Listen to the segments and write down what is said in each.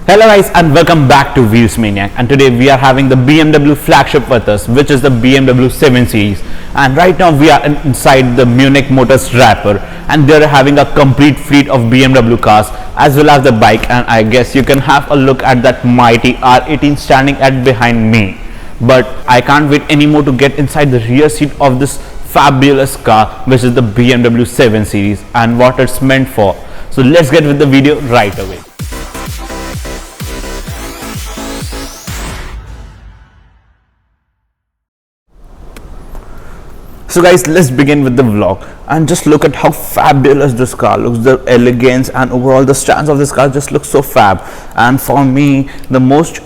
Hello guys and welcome back to Maniac, and today we are having the BMW flagship with us, which is the BMW 7 Series. And right now we are inside the Munich Motors Raipur, and they are having a complete fleet of BMW cars as well as the bike. And I guess you can have a look at that mighty R18 standing at behind me. But I can't wait anymore to get inside the rear seat of this fabulous car, which is the BMW 7 Series and what it's meant for. So let's get with the video right away. So guys, let's begin with the vlog and just look at how fabulous this car looks. The elegance and overall the stance of this car just looks so fab. And for me, the most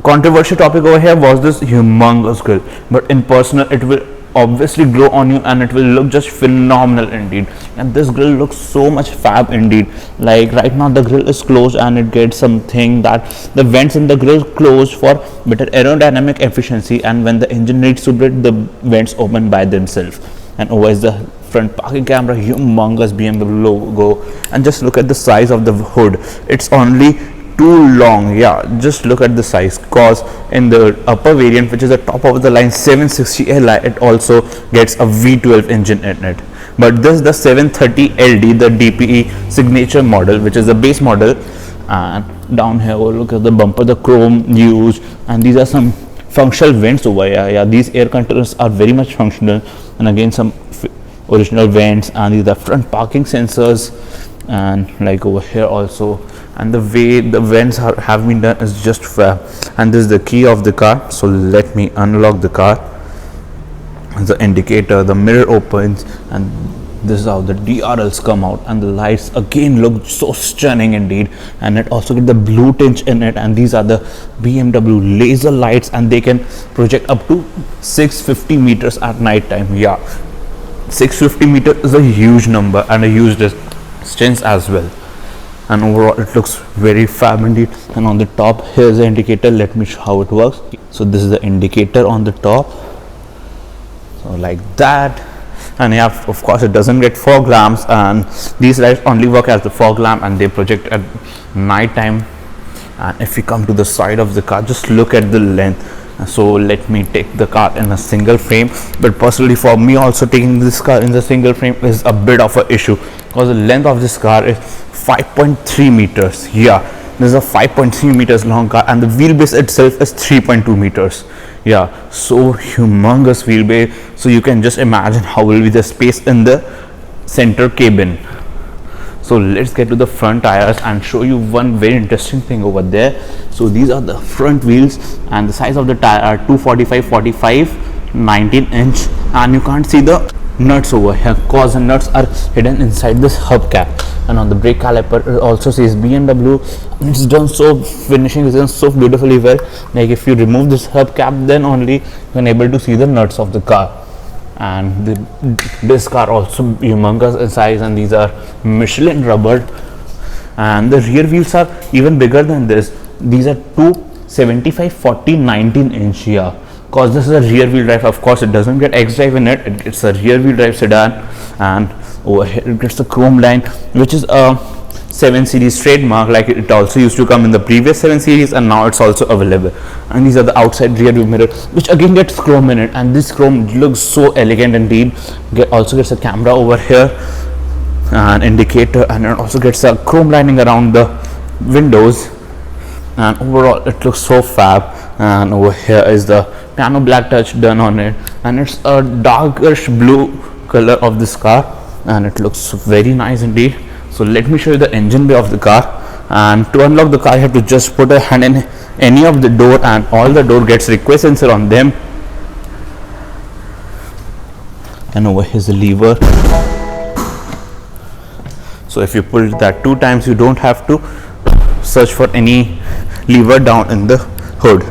controversial topic over here was this humongous grille, but in personal it will obviously glow on you and it will look just phenomenal indeed. And this grille looks so much fab indeed. Like right now the grille is closed and it gets something that the vents in the grille close for better aerodynamic efficiency, and when the engine needs to breathe, the vents open by themselves. And over is the front parking camera, humongous BMW logo, and just look at the size of the hood. It's only too long. Yeah, just look at the size, cause in the upper variant, which is the top of the line 760 Li, it also gets a V12 engine in it. But this is the 730 LD, the DPE signature model, which is the base model. And down here, look at the bumper, the chrome used, and these are some functional vents over here. Yeah, these air controllers are very much functional, and again some original vents, and these are front parking sensors, and like over here also. And the way the vents have been done is just fab. And this is the key of the car, so let me unlock the car. The indicator, the mirror opens, and this is how the DRLs come out, and the lights again look so stunning indeed. And it also get the blue tinge in it, and these are the BMW laser lights, and they can project up to 650 meters at night time. Yeah, 650 meters is a huge number and a huge distance as well. And overall it looks very fab indeed. And on the top, here's the indicator. Let me show how it works. So this is the indicator on the top, so like that. And yeah, of course it doesn't get fog lamps, and these lights only work as the fog lamp and they project at night time. And if we come to the side of the car, just look at the length. So let me take the car in a single frame, but personally for me also taking this car in the single frame is a bit of an issue, because the length of this car is 5.3 meters. Yeah, this is a 5.3 meters long car, and the wheelbase itself is 3.2 meters. Yeah, so humongous wheelbase. So you can just imagine how will be the space in the center cabin. So let's get to the front tires and show you one very interesting thing over there. So these are the front wheels, and the size of the tire are 245/45 19-inch, and you can't see the nuts over here cause the nuts are hidden inside this hubcap. And on the brake caliper it also says BMW, and it's done so, finishing is done so beautifully well. Like if you remove this hubcap, then only you can able to see the nuts of the car. And the discs are also humongous in size, and these are Michelin rubber. And the rear wheels are even bigger than this. These are 275/40 19-inch. Yeah, cause this is a rear wheel drive. Of course it doesn't get X-drive in it, it's a rear wheel drive sedan. And over here it gets the chrome line, which is a 7 Series trademark. Like it also used to come in the previous 7 Series, and now it's also available. And these are the outside rear view mirror, which again gets chrome in it, and this chrome looks so elegant indeed. Also gets a camera over here, an indicator, and it also gets a chrome lining around the windows. And overall it looks so fab. And over here is the piano black touch done on it, and it's a darkish blue color of this car, and it looks very nice indeed. So let me show you the engine bay of the car. And to unlock the car, you have to just put a hand in any of the door, and all the door gets request sensor on them. And over here's the lever. So if you pull that 2 times, you don't have to search for any lever down in the hood.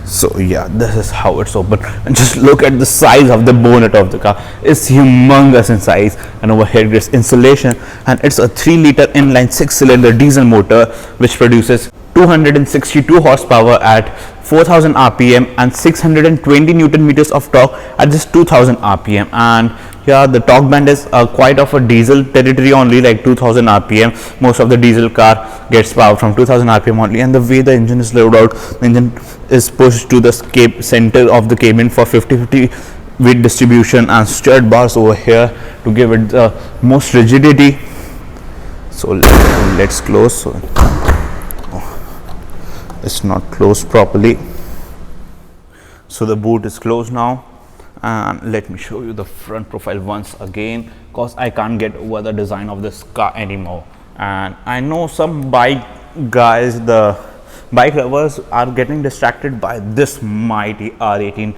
So yeah, this is how it's open, and just look at the size of the bonnet of the car. It's humongous in size. And over here it's insulation, and it's a 3-liter inline 6-cylinder diesel motor which produces 262 horsepower at 4000 rpm and 620 newton meters of torque at just 2000 rpm. And yeah, the torque band is quite of a diesel territory only, like 2000 rpm. Most of the diesel car gets power from 2000 rpm only. And the way the engine is laid out, the engine is pushed to the center of the cabin for 50-50 weight distribution and stirred bars over here to give it the most rigidity. So let's close. So it's not closed properly, so the boot is closed now. And let me show you the front profile once again, because I can't get over the design of this car anymore. And I know some bike guys, the bike lovers, are getting distracted by this mighty R18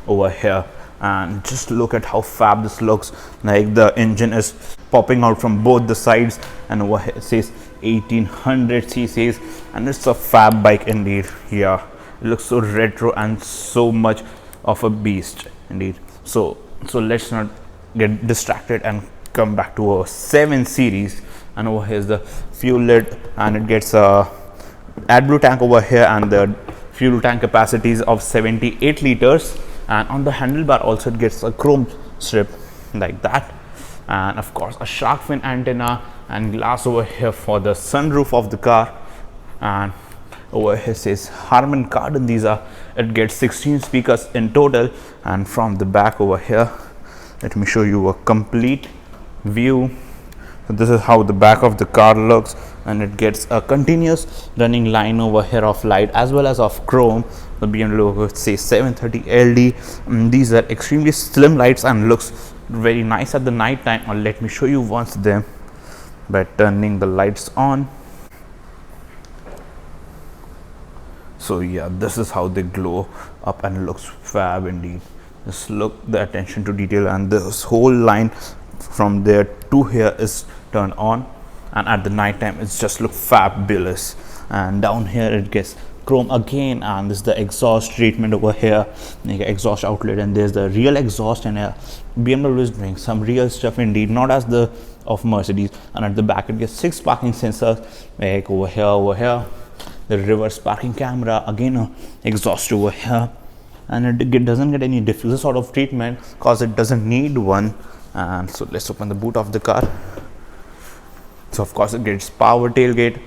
over here. And just look at how fab this looks, like the engine is popping out from both the sides, and over here it says 1800 cc's, and it's a fab bike indeed. Yeah, it looks so retro and so much of a beast indeed. So let's not get distracted and come back to our 7 series. And over here is the fuel lid, and it gets a AdBlue tank over here, and the fuel tank capacities of 78 liters. And on the handlebar also it gets a chrome strip like that, and of course a shark fin antenna and glass over here for the sunroof of the car. And over here says Harman Kardon. These are, it gets 16 speakers in total. And from the back over here, let me show you a complete view. So this is how the back of the car looks, and it gets a continuous running line over here of light as well as of chrome. The BMW logo says 730 LD. These are extremely slim lights and looks very nice at the night time. Or let me show you once them by turning the lights on. So yeah, this is how they glow up and looks fab indeed. Just look the attention to detail, and this whole line from there to here is turned on, and at the night time it's just look fabulous. And down here it gets chrome again, and this is the exhaust treatment over here, like exhaust outlet, and there's the real exhaust. And BMW is doing some real stuff indeed, not as the of Mercedes. And at the back it gets 6 parking sensors, like over here the reverse parking camera, again exhaust over here, and it doesn't get any diffuser sort of treatment because it doesn't need one. And so let's open the boot of the car. So of course it gets power tailgate,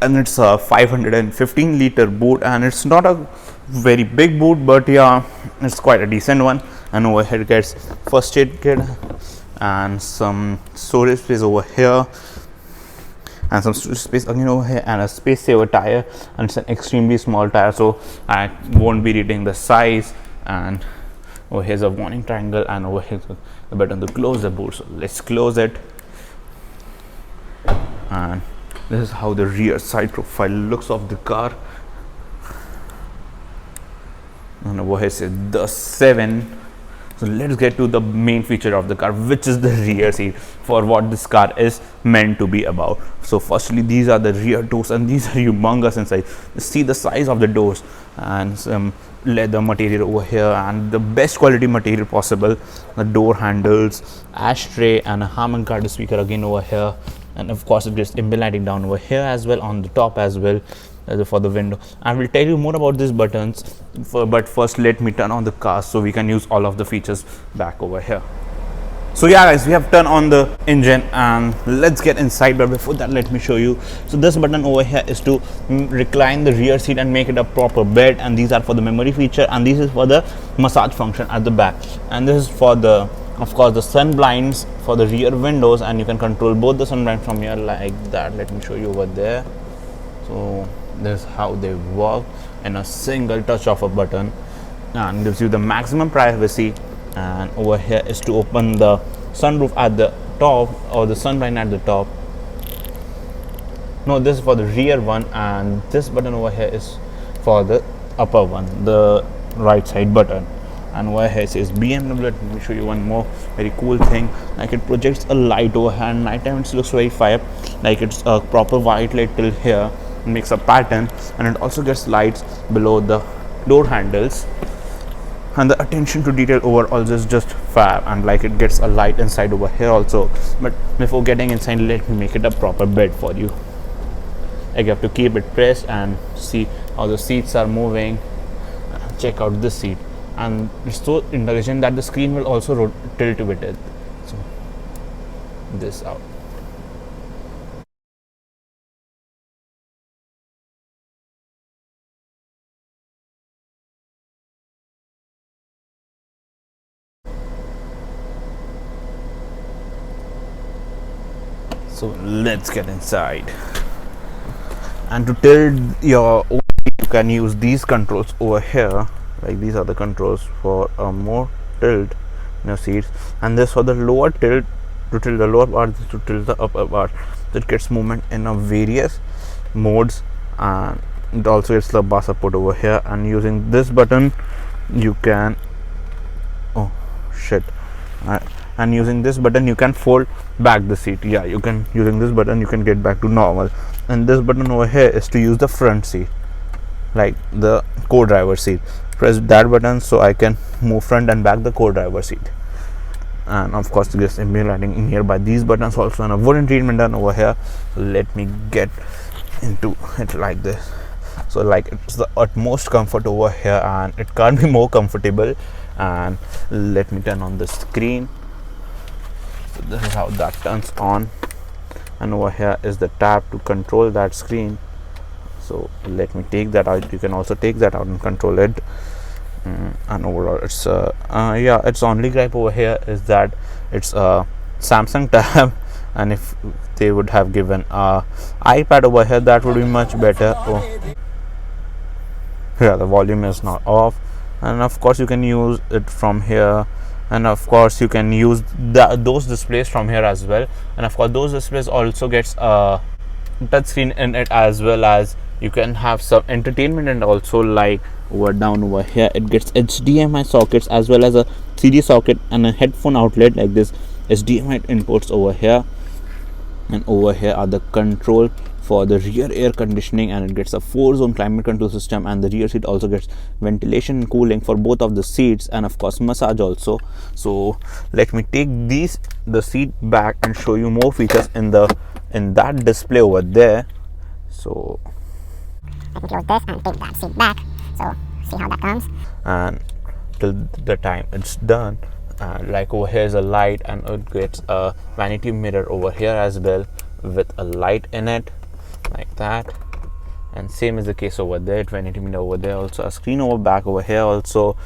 and it's a 515 liter boot, and it's not a very big boot, but yeah, it's quite a decent one. And over here it gets first aid kit and some storage space over here, and some storage space again over here, and a space saver tire. And it's an extremely small tire, so I won't be reading the size. And over here's a warning triangle, and over here's the button to close the boot. So let's close it. And this is how the rear side profile looks of the car. And over here says the 7. So let's get to the main feature of the car, which is the rear seat, for what this car is meant to be about. So firstly, these are the rear doors, and these are humongous inside. See the size of the doors, and some leather material over here, and the best quality material possible. The door handles, ashtray, and a Harman Kardon speaker again over here. And of course it gets ambient lighting down over here as well, on the top as well for the window. I will tell you more about these buttons, but first let me turn on the car so we can use all of the features back over here. So yeah guys, we have turned on the engine, and let's get inside. But before that, let me show you. So this button over here is to recline the rear seat and make it a proper bed, and these are for the memory feature, and this is for the massage function at the back. And this is for the, of course, the sun blinds for the rear windows, and you can control both the sun blinds from here like that. Let me show you over there. So this is how they work in a single touch of a button, and gives you the maximum privacy. And over here is to open the sunroof at the top, or the sun blind at the top. No, this is for the rear one, and this button over here is for the upper one, the right side button. And over here it says BMW. Let me show you one more very cool thing, like it projects a light over here, and night time it looks very fire, like it's a proper white light till here, it makes a pattern. And it also gets lights below the door handles, and the attention to detail overall is just fab. And like it gets a light inside over here also. But before getting inside, let me make it a proper bed for you. Like you have to keep it pressed and see how the seats are moving. Check out this seat, and it's so intelligent that the screen will also tilt with it. So this out. So let's get inside. And to tilt your own, you can use these controls over here. Like these are the controls for a more tilt in your seats, and this for the lower tilt, to tilt the lower part, to tilt the upper part. It gets movement in a various modes, and it also gets the bar support over here. And using this button you can, oh shit, and using this button you can fold back the seat. Yeah, you can, using this button you can get back to normal. And this button over here is to use the front seat, like the co-driver seat. Press that button so I can move front and back the co-driver seat. And of course there's ambient lighting in here by these buttons also, and a wooden treatment done over here. So let me get into it like this. So like it's the utmost comfort over here, and it can't be more comfortable. And let me turn on the screen. So this is how that turns on, and over here is the tab to control that screen. So let me take that out. You can also take that out and control it. And overall it's yeah, its only gripe over here is that it's a Samsung tab, and if they would have given a iPad over here, that would be much better. Oh yeah, the volume is not off. And of course you can use it from here, and of course you can use those displays from here as well. And of course those displays also gets a touch screen in it, as well as you can have some entertainment. And also like down over here it gets HDMI sockets, as well as a CD socket and a headphone outlet, like this HDMI inputs over here. And over here are the control for the rear air conditioning, and it gets a 4-zone climate control system. And the rear seat also gets ventilation and cooling for both of the seats, and of course massage also. So let me take the seat back and show you more features in that display over there. So I can close this and take that seat back. So see how that comes. And till the time it's done, like over here is a light, and it gets a vanity mirror over here as well with a light in it, like that. And same is the case over there, vanity mirror over there, also a screen over back over here also.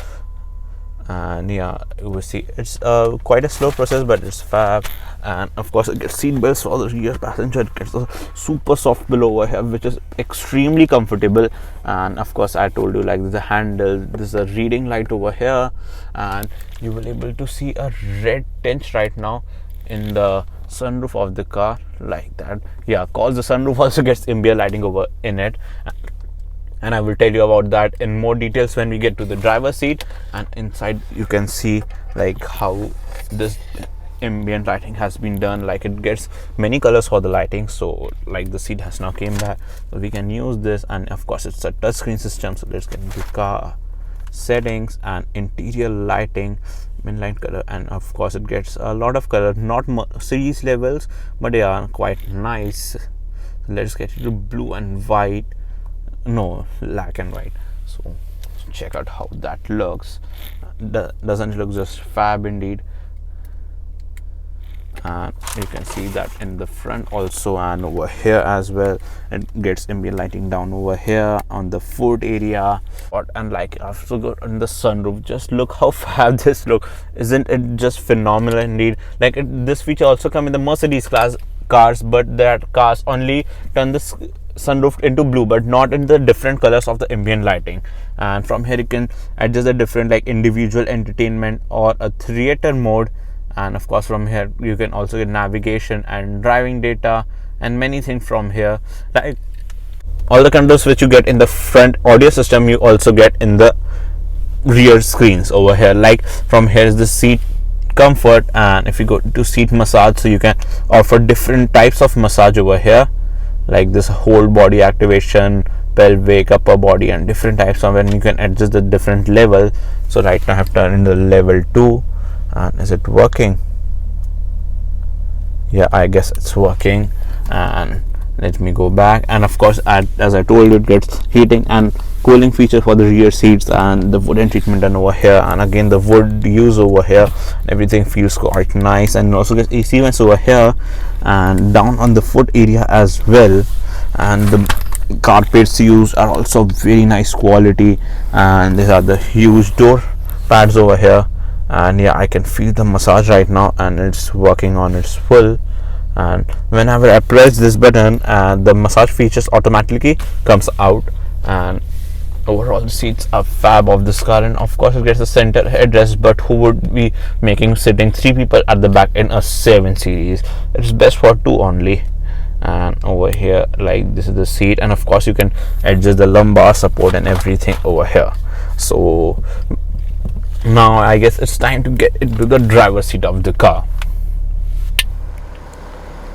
And yeah, you will see it's quite a slow process, but it's fab. And of course it gets seat belts for the rear passenger. It gets a super soft pillow over here, which is extremely comfortable. And of course I told you, like there's a handle, there's a reading light over here, and you will able to see a red tint right now in the sunroof of the car, like that. Yeah, cause the sunroof also gets ambient lighting over in it, and I will tell you about that in more details when we get to the driver's seat. And inside you can see like how this ambient lighting has been done. Like it gets many colors for the lighting. So like the seat has now came back, so we can use this. And of course it's a touchscreen system. So let's get into car settings and interior lighting, midnight color. And of course it gets a lot of color, not series levels, but they are quite nice. So let's get into blue and white, no, black and white. So check out how that looks. Doesn't it look just fab indeed? And you can see that in the front also, and over here as well. It gets ambient lighting down over here on the foot area. And like after go in the sunroof, just look how fab this look. Isn't it just phenomenal indeed? Like this feature also come in the Mercedes class cars, but that cars only turn the sunroof into blue, but not in the different colors of the ambient lighting. And from here you can adjust the different like individual entertainment or a theater mode. And of course from here you can also get navigation and driving data and many things from here. Like all the controls which you get in the front audio system, you also get in the rear screens over here. Like from here is the seat comfort, and if you go to seat massage, so you can offer different types of massage over here, like this whole body activation, pelvic, upper body, and different types of, and you can adjust the different level. So right now I have turned in the level 2. And is it working? Yeah, I guess it's working. And Let me go back, and of course, as I told you, it gets heating and cooling feature for the rear seats, and the wooden treatment done over here, and again the wood used over here. Everything feels quite nice, and also gets AC vents over here and down on the foot area as well. And the carpets used are also very nice quality, and these are the huge door pads over here. And yeah, I can feel the massage right now, and it's working on its full. And whenever I press this button, the massage features automatically comes out. And overall the seats are fab of this car, and of course it gets a center headrest, but who would be making sitting 3 people at the back in a 7 series? It's best for 2 only. And over here, like, this is the seat, and of course you can adjust the lumbar support and everything over here. So now I guess it's time to get into the driver's seat of the car.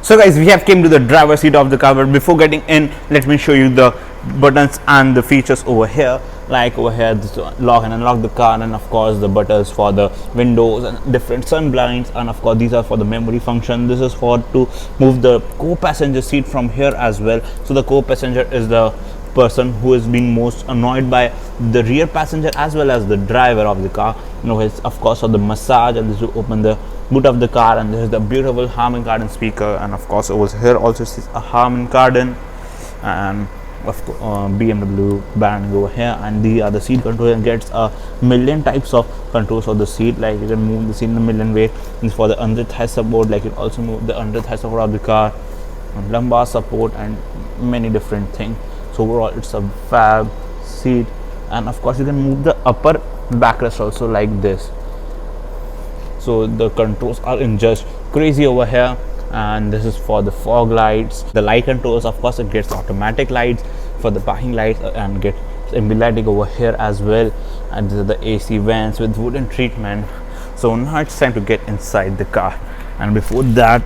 So guys, we have came to the driver's seat of the car, but before getting in, let me show you the buttons and the features over here. Like over here, this lock and unlock the car, and of course the buttons for the windows and different sun blinds, and of course these are for the memory function. This is for to move the co-passenger seat from here as well. So the co-passenger is the person who is being most annoyed by the rear passenger as well as the driver of the car. It's of course for the massage, and this will open the boot of the car, and this is the beautiful Harman Kardon speaker, and of course over here also is a Harman Kardon, and of course BMW brand over here. And these are the seat controls, and gets a million types of controls for the seat. Like you can move the seat in a million ways. And for the under thigh support, like you can also move the under thigh support of the car, and lumbar support, and many different things. So overall it's a fab seat, and of course you can move the upper backrest also like this. So the controls are in just crazy over here. And this is for the fog lights, the light controls. Of course it gets automatic lights for the parking lights, and gets ambient over here as well. And this is the AC vents with wooden treatment. So now it's time to get inside the car, and before that,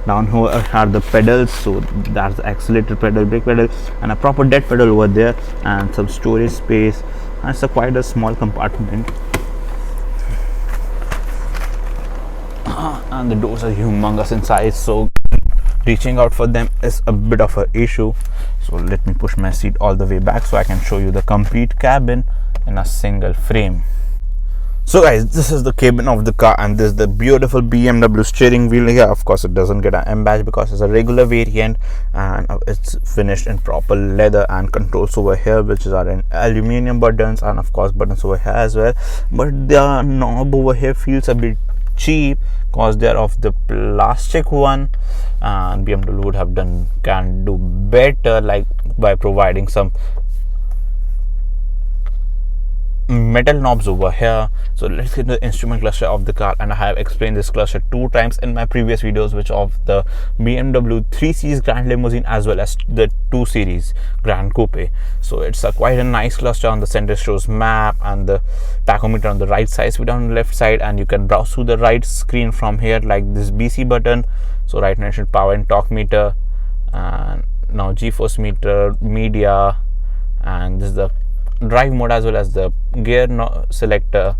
down here are the pedals. So that's the accelerator pedal, brake pedal, and a proper dead pedal over there, and some storage space, and it's quite a small compartment. And the doors are humongous in size, so reaching out for them is a bit of an issue. So let me push my seat all the way back so I can show you the complete cabin in a single frame. So guys, this is the cabin of the car, and this is the beautiful BMW steering wheel here. Of course it doesn't get an M badge because it's a regular variant, and it's finished in proper leather, and controls over here which are in aluminium buttons, and of course buttons over here as well. But the knob over here feels a bit cheap because they're of the plastic one, and BMW would have can do better, like by providing some metal knobs over here. So let's get the instrument cluster of the car, and I have explained this cluster 2 times in my previous videos, which of the BMW 3 Series Grand Limousine as well as the 2 Series Grand Coupe. So it's quite a nice cluster. On the center shows map, and the tachometer on the right side, speed on the left side, and you can browse through the right screen from here, like this BC button. So right now it should power and torque meter, and now G-force meter, media, and this is the drive mode as well as the gear selector,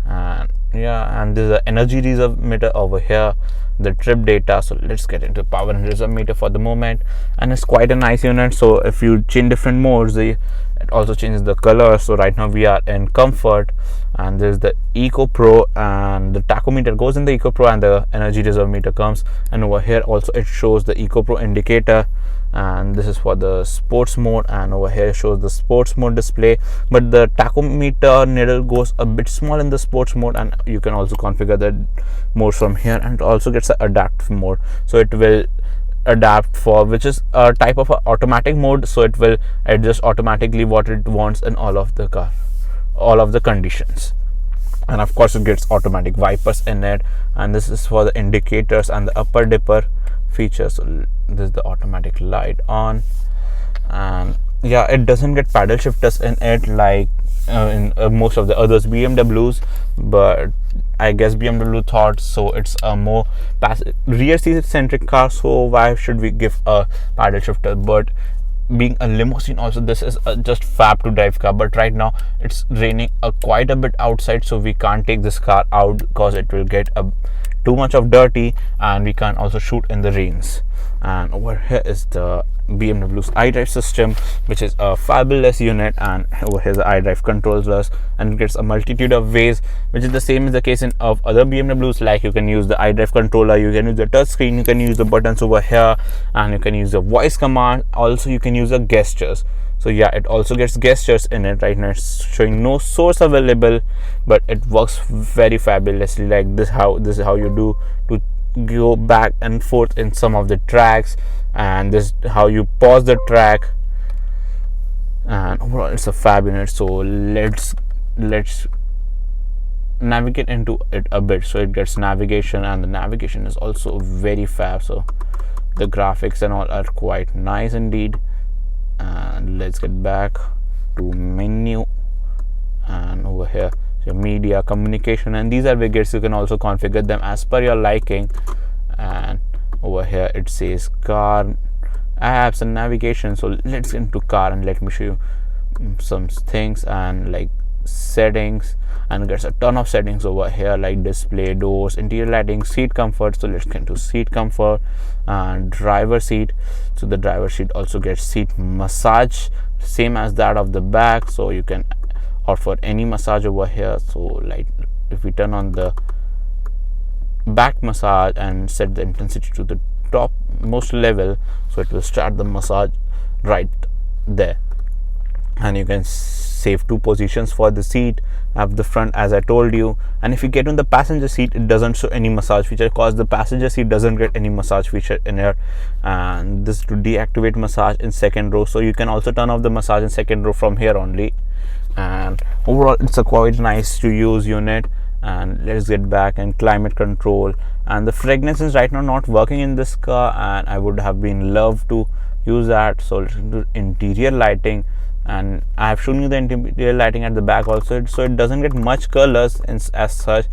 and yeah, and there's the energy reserve meter over here, the trip data. So let's get into power and reserve meter for the moment, and it's quite a nice unit. So if you change different modes, it also changes the color. So right now we are in comfort, and there's the Eco Pro, and the tachometer goes in the Eco Pro, and the energy reserve meter comes, and over here also it shows the Eco Pro indicator, and this is for the sports mode, and over here shows the sports mode display. But the tachometer needle goes a bit small in the sports mode, and you can also configure the mode from here, and it also gets the adapt mode. So it will adapt for, which is a type of a automatic mode, so it will adjust automatically what it wants in all of the car, all of the conditions. And of course it gets automatic wipers in it, and this is for the indicators and the upper dipper feature. So this is the automatic light on, and yeah, it doesn't get paddle shifters in it like in most of the others BMWs, but I guess BMW thought so it's a more rear seat centric car, so why should we give a paddle shifter? But being a limousine also, this is just fab to drive car. But right now it's raining quite a bit outside, so we can't take this car out because it will get too much of dirty, and we can also shoot in the rains. And over here is the BMW's iDrive system, which is a fabulous unit. And over here the iDrive controls us, and it gets a multitude of ways, which is the same as the case in of other BMWs. Like you can use the iDrive controller, you can use the touch screen, you can use the buttons over here, and you can use the voice command. Also you can use the gestures. So yeah, it also gets gestures in it. Right now it's showing no source available, but it works very fabulously. Like this is how you do to go back and forth in some of the tracks, and this is how you pause the track. And overall it's a fab unit. So let's navigate into it a bit. So it gets navigation, and the navigation is also very fab. So the graphics and all are quite nice indeed. And let's get back to menu, and over here so media, communication, and these are widgets. You can also configure them as per your liking. And over here it says car, apps, and navigation. So let's get into car, and let me show you some things, and like settings, and there's a ton of settings over here, like display, doors, interior lighting, seat comfort. So let's get into seat comfort and driver seat. So the driver seat also gets seat massage, same as that of the back. So you can opt for any massage over here. So like if we turn on the back massage and set the intensity to the top most level, so it will start the massage right there. And you can save 2 positions for the seat at the front, as I told you. And if you get on the passenger seat, it doesn't show any massage feature, because the passenger seat doesn't get any massage feature in here. And this to deactivate massage in second row. So you can also turn off the massage in second row from here only. And overall it's a quite nice to use unit. And let's get back and climate control, and the fragrance is right now not working in this car, and I would have been loved to use that. So let's do interior lighting, and I have shown you the interior lighting at the back also. So it doesn't get much colors as such,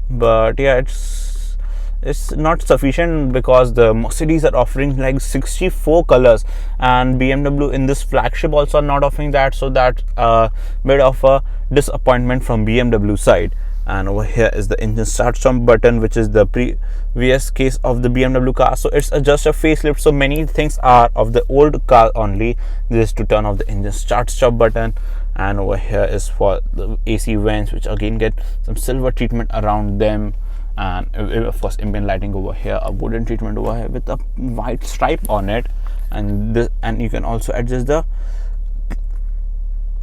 but yeah, it's not sufficient, because the Mercedes are offering like 64 colors, and BMW in this flagship also are not offering that. So that's a bit of a disappointment from BMW side. And over here is the engine start stop button, which is the previous case of the BMW car. So it's just a facelift, so many things are of the old car only. This is to turn off the engine start stop button. And over here is for the AC vents, which again get some silver treatment around them. And of course ambient lighting over here, a wooden treatment over here with a white stripe on it. And you can also adjust the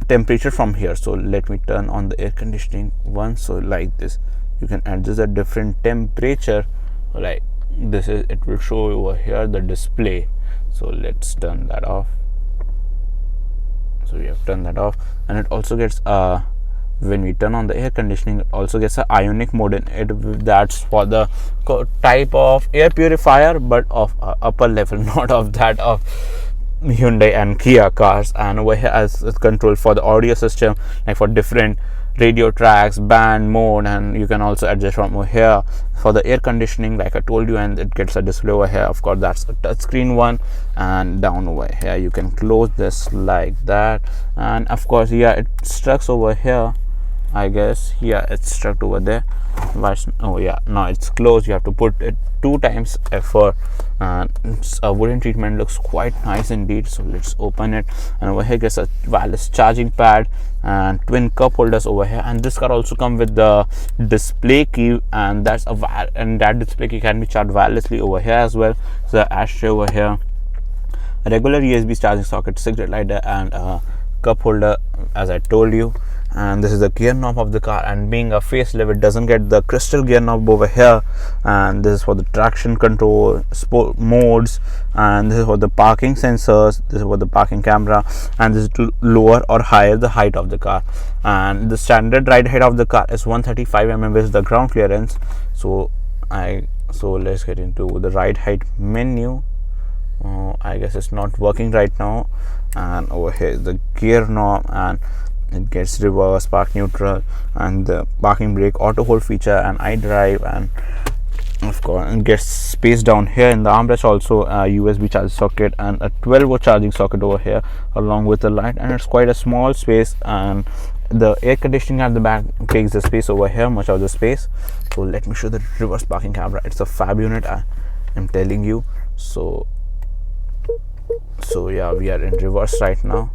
temperature from here. So let me turn on the air conditioning one. So like this, you can adjust a different temperature. Like this is, it will show over here the display. So let's turn that off. So we have turned that off, and it also gets when we turn on the air conditioning, it also gets an ionic mode in it. That's for the type of air purifier, but of upper level, not of that of Hyundai and Kia cars. And over here as control for the audio system, like for different radio tracks, band mode, and you can also adjust from over here for the air conditioning, like I told you. And it gets a display over here. Of course that's a touchscreen one. And down over here you can close this like that. And of course, yeah, it struck over here, I guess. Yeah, it's struck over there. Oh yeah, now it's closed. You have to put it 2 times effort, and it's a wooden treatment, looks quite nice indeed. So let's open it, and over here gets a wireless charging pad and twin cup holders over here. And this car also come with the display key, and that's and that display key can be charged wirelessly over here as well. So the ashtray over here, a regular USB charging socket, cigarette lighter, and a cup holder, as I told you. And this is the gear knob of the car, and being a facelift, it doesn't get the crystal gear knob over here. And this is for the traction control, sport modes, and this is for the parking sensors, this is for the parking camera, and this is to lower or higher the height of the car. And the standard ride height of the car is 135 mm, which is the ground clearance. So let's get into the ride height menu. I guess it's not working right now. And over here is the gear knob, and it gets reverse, park neutral, and the parking brake, auto hold feature, and iDrive. And of course it gets space down here in the armrest, also a USB charging socket and a 12-volt charging socket over here, along with the light. And it's quite a small space, and the air conditioning at the back takes the space over here, much of the space. So let me show the reverse parking camera. It's a fab unit, I'm telling you. So So yeah, we are in reverse right now.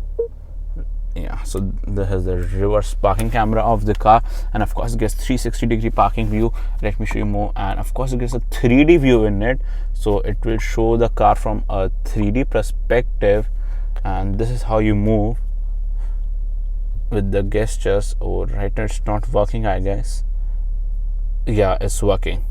Yeah, so this is the reverse parking camera of the car, and of course it gets 360-degree parking view. Let me show you more. And of course it gets a 3D view in it, so it will show the car from a 3D perspective. And this is how you move with the gestures. Oh, right now it's not working, I guess. Yeah, it's working.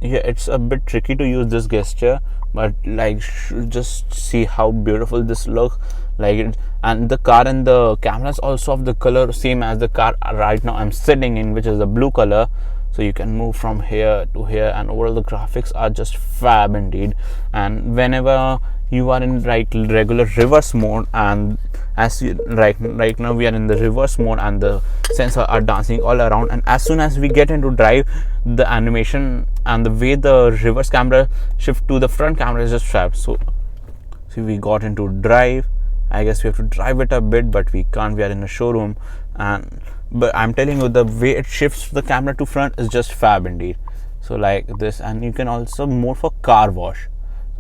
Yeah, it's a bit tricky to use this gesture, but like just see how beautiful this looks like it. And the car and the camera is also of the color same as the car right now I'm sitting in, which is the blue color. So you can move from here to here, and overall the graphics are just fab indeed. And whenever you are in regular reverse mode, and as you right now we are in the reverse mode, and the sensors are dancing all around, and as soon as we get into drive, the animation and the way the reverse camera shift to the front camera is just fab. So see, we got into drive. I guess we have to drive it a bit, but we can't. We are in a showroom, and but I'm telling you, the way it shifts the camera to front is just fab indeed. So like this, and you can also mode for car wash.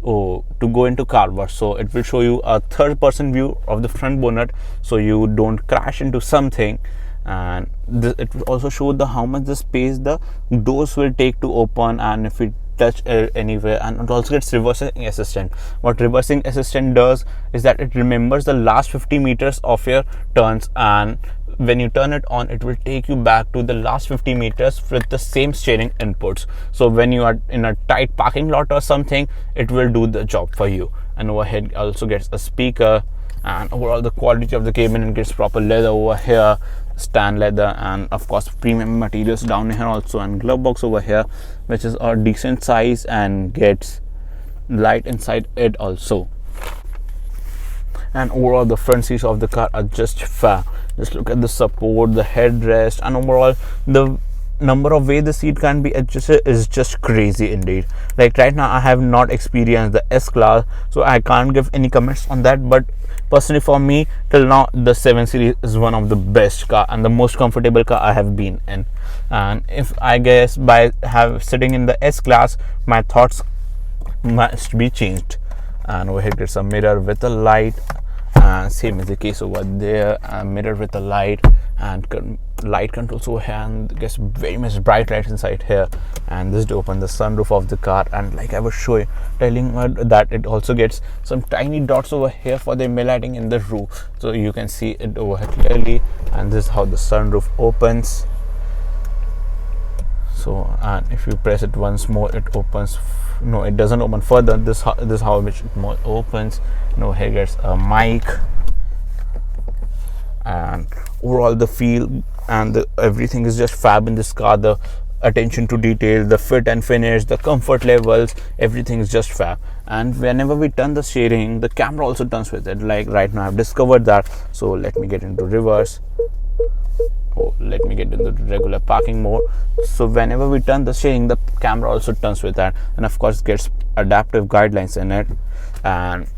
Oh, to go into car wash, so it will show you a third-person view of the front bonnet, so you don't crash into something. And it will also show the how much the space the doors will take to open, and if we touch anywhere. And it also gets reversing assistant. What reversing assistant does is that it remembers the last 50 meters of your turns, and when you turn it on, it will take you back to the last 50 meters with the same steering inputs. So when you are in a tight parking lot or something, it will do the job for you. And overhead also gets a speaker, and overall the quality of the cabin, it gets proper leather over here, stand leather, and of course premium materials down here also, and glove box over here, which is a decent size and gets light inside it also. And overall the front seats of the car are just fab. Just look at the support, the headrest, and overall the number of way the seat can be adjusted is just crazy indeed. Like right now I have not experienced the S class, so I can't give any comments on that, but personally for me till now the 7 Series is one of the best car and the most comfortable car I have been in. And if I guess by sitting in the S class, my thoughts must be changed. And over here there's a mirror with a light, and same is the case over there, a mirror with a light, and light controls over here, and gets very much bright lights inside here. And this to open the sunroof of the car, and like I was telling her that it also gets some tiny dots over here for the lighting in the roof, so you can see it over here clearly. And this is how the sunroof opens. So, and if you press it once more, it opens. No, it doesn't open further. This is how it more opens. No, here gets a mic, and overall the feel and everything is just fab in this car. The attention to detail, the fit and finish, the comfort levels, everything is just fab. And whenever we turn the steering, the camera also turns with it. Like right now I've discovered that. So let me get into reverse. Let me get in the regular parking mode. So whenever we turn the steering, the camera also turns with that, and of course gets adaptive guidelines in it. And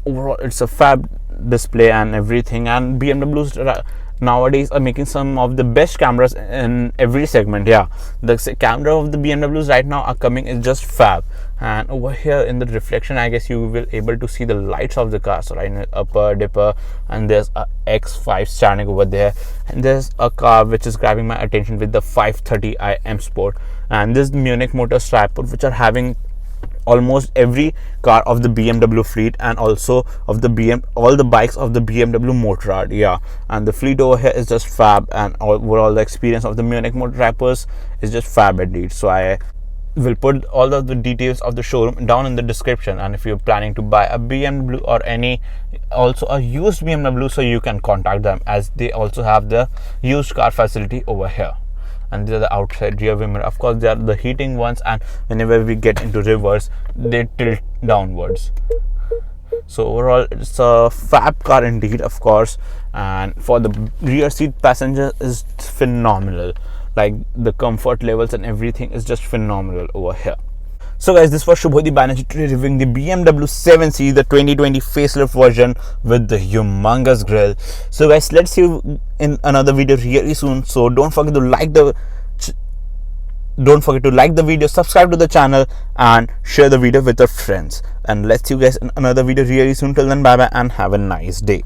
overall it's a fab display and everything. And BMWs nowadays are making some of the best cameras in every segment. Yeah, the camera of the BMWs right now are coming is just fab. And over here in the reflection, I guess you will able to see the lights of the car. So right in the upper dipper, and there's a X5 standing over there, and there's a car which is grabbing my attention with the 530i M Sport. And this Munich Motors Raipur, which are having almost every car of the BMW fleet, and also of the all the bikes of the BMW Motorrad. Yeah, and the fleet over here is just fab, and overall the experience of the Munich Motor Raipurs is just fab indeed. So I will put all of the details of the showroom down in the description, and if you're planning to buy a BMW or any also a used BMW, so you can contact them, as they also have the used car facility over here. And these are the outside rear view mirror. Of course they are the heating ones, and whenever we get into reverse, they tilt downwards. So overall it's a fab car indeed, of course. And for the rear seat passenger is phenomenal. Like the comfort levels and everything is just phenomenal over here. So guys, this was Shubhodeep Banerjee today reviewing the BMW 7 Series, the 2020 facelift version with the humongous grille. So guys, let's see you in another video really soon. So don't forget to like the don't forget to like the video, subscribe to the channel, and share the video with your friends. And let's see you guys in another video really soon. Till then, bye bye and have a nice day.